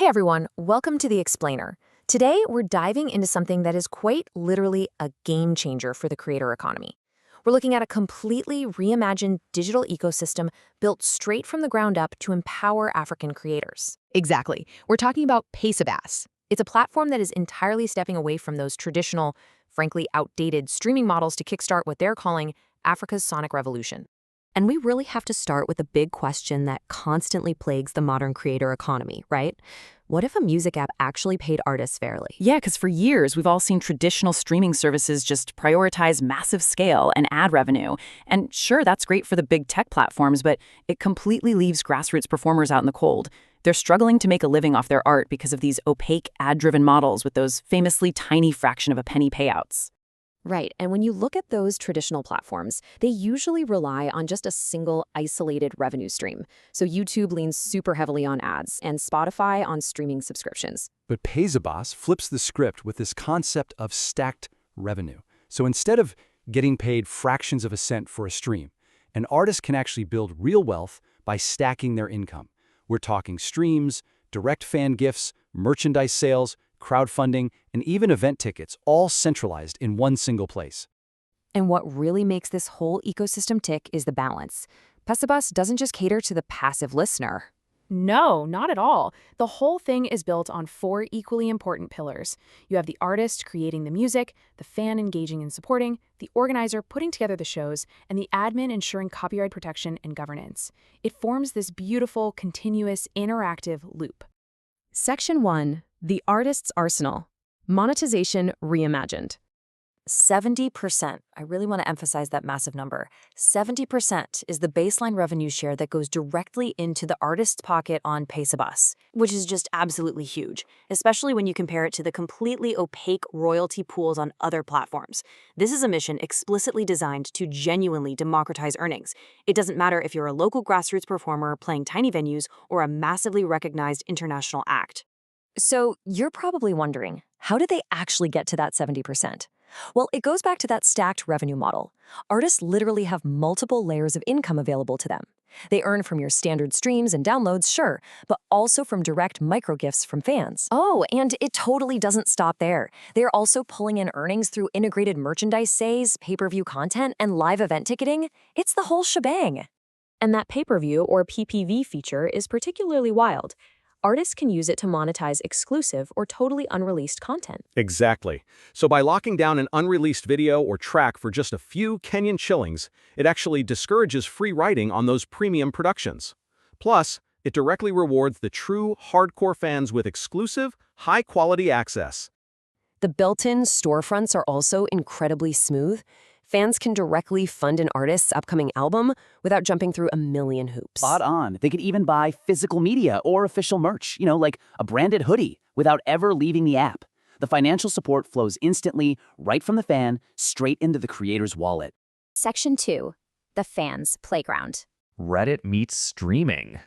Hey everyone, welcome to The Explainer. Today, we're diving into something that is quite literally a game changer for the creator economy. We're looking at a completely reimagined digital ecosystem built straight from the ground up to empower African creators. Exactly. We're talking about Pesabass. It's a platform that is entirely stepping away from those traditional, frankly outdated streaming models to kickstart what they're calling Africa's sonic revolution. And we really have to start with a big question that constantly plagues the modern creator economy, right? What if a music app actually paid artists fairly? Yeah, because for years, we've all seen traditional streaming services just prioritize massive scale and ad revenue. And sure, that's great for the big tech platforms, but it completely leaves grassroots performers out in the cold. They're struggling to make a living off their art because of these opaque ad-driven models with those famously tiny fraction of a penny payouts. Right, and when you look at those traditional platforms, they usually rely on just a single isolated revenue stream. So YouTube leans super heavily on ads and Spotify on streaming subscriptions. But Pesabass flips the script with this concept of stacked revenue. So instead of getting paid fractions of a cent for a stream, an artist can actually build real wealth by stacking their income. We're talking streams, direct fan gifts, merchandise sales, crowdfunding, and even event tickets, all centralized in one single place. And what really makes this whole ecosystem tick is the balance. Pesabass doesn't just cater to the passive listener. No, not at all. The whole thing is built on four equally important pillars. You have the artist creating the music, the fan engaging and supporting, the organizer putting together the shows, and the admin ensuring copyright protection and governance. It forms this beautiful, continuous, interactive loop. Section 1. The Artist's Arsenal. Monetization reimagined. 70%. I really want to emphasize that massive number. 70% is the baseline revenue share that goes directly into the artist's pocket on Pesabass, which is just absolutely huge, especially when you compare it to the completely opaque royalty pools on other platforms. This is a mission explicitly designed to genuinely democratize earnings. It doesn't matter if you're a local grassroots performer playing tiny venues or a massively recognized international act. So you're probably wondering, how did they actually get to that 70%? Well, it goes back to that stacked revenue model. Artists literally have multiple layers of income available to them. They earn from your standard streams and downloads, sure, but also from direct microgifts from fans. Oh, and it totally doesn't stop there. They're also pulling in earnings through integrated merchandise sales, pay-per-view content, and live event ticketing. It's the whole shebang. And that pay-per-view or PPV feature is particularly wild. Artists can use it to monetize exclusive or totally unreleased content. Exactly. So by locking down an unreleased video or track for just a few Kenyan shillings, it actually discourages free riding on those premium productions. Plus, it directly rewards the true hardcore fans with exclusive, high-quality access. The built-in storefronts are also incredibly smooth. Fans can directly fund an artist's upcoming album without jumping through a million hoops. Spot on. They could even buy physical media or official merch, like a branded hoodie, without ever leaving the app. The financial support flows instantly, right from the fan, straight into the creator's wallet. Section 2. The Fans Playground. Reddit meets streaming.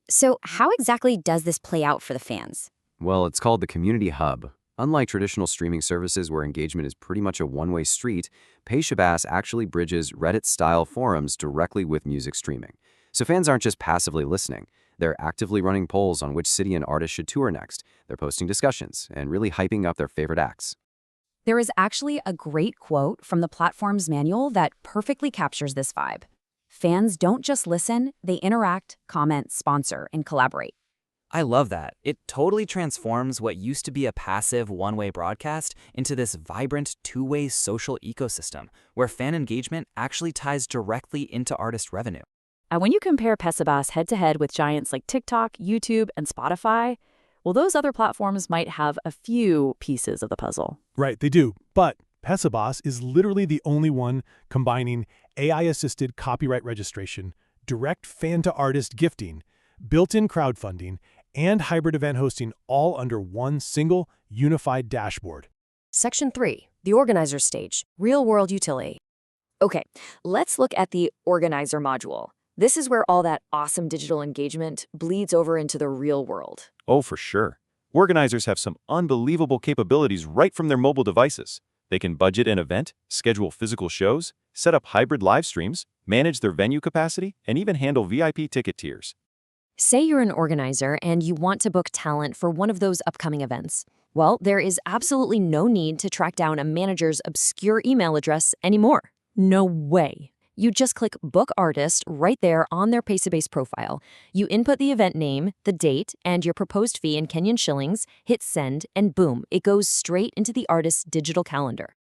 So how exactly does this play out for the fans? Well, it's called the Community Hub. Unlike traditional streaming services where engagement is pretty much a one-way street, Pesabass actually bridges Reddit-style forums directly with music streaming. So fans aren't just passively listening. They're actively running polls on which city and artist should tour next. They're posting discussions and really hyping up their favorite acts. There is actually a great quote from the platform's manual that perfectly captures this vibe. Fans don't just listen, they interact, comment, sponsor, and collaborate. I love that. It totally transforms what used to be a passive one-way broadcast into this vibrant two-way social ecosystem where fan engagement actually ties directly into artist revenue. And when you compare Pesabass head-to-head with giants like TikTok, YouTube, and Spotify, well, those other platforms might have a few pieces of the puzzle. Right, they do. But Pesabass is literally the only one combining AI-assisted copyright registration, direct fan-to-artist gifting, built-in crowdfunding, and hybrid event hosting all under one single, unified dashboard. Section 3. The Organizer Stage. Real-world utility. Okay, let's look at the Organizer module. This is where all that awesome digital engagement bleeds over into the real world. Oh, for sure. Organizers have some unbelievable capabilities right from their mobile devices. They can budget an event, schedule physical shows, set up hybrid live streams, manage their venue capacity, and even handle VIP ticket tiers. Say you're an organizer and you want to book talent for one of those upcoming events. Well, there is absolutely no need to track down a manager's obscure email address anymore. No way. You just click Book Artist right there on their Pesabass profile. You input the event name, the date, and your proposed fee in Kenyan shillings, hit send, and boom, it goes straight into the artist's digital calendar.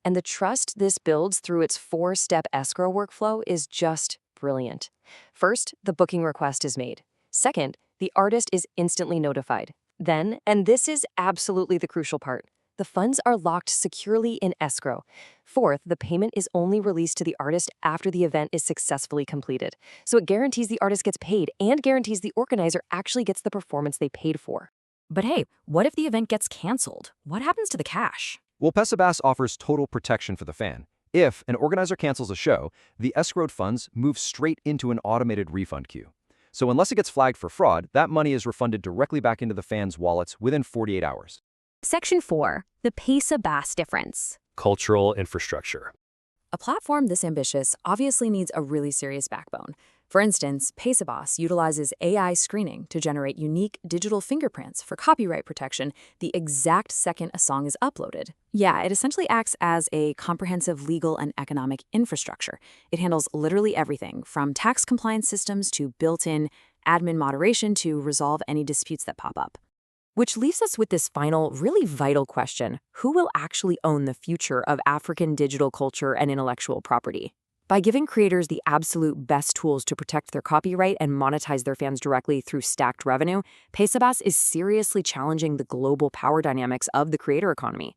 And the trust this builds through its 4-step escrow workflow is just brilliant. First, the booking request is made. Second, the artist is instantly notified. Then, and this is absolutely the crucial part, the funds are locked securely in escrow. Fourth, the payment is only released to the artist after the event is successfully completed. So it guarantees the artist gets paid and guarantees the organizer actually gets the performance they paid for. But hey, what if the event gets canceled? What happens to the cash? Well, Pesabass offers total protection for the fan. If an organizer cancels a show, the escrowed funds move straight into an automated refund queue. So unless it gets flagged for fraud, that money is refunded directly back into the fans' wallets within 48 hours. Section 4. The Pesabass difference. Cultural infrastructure. A platform this ambitious obviously needs a really serious backbone. For instance, Pesabass utilizes AI screening to generate unique digital fingerprints for copyright protection the exact second a song is uploaded. Yeah, it essentially acts as a comprehensive legal and economic infrastructure. It handles literally everything, from tax compliance systems to built-in admin moderation to resolve any disputes that pop up. Which leaves us with this final, really vital question. Who will actually own the future of African digital culture and intellectual property? By giving creators the absolute best tools to protect their copyright and monetize their fans directly through stacked revenue, Pesabass is seriously challenging the global power dynamics of the creator economy.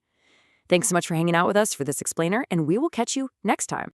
Thanks so much for hanging out with us for this explainer, and we will catch you next time.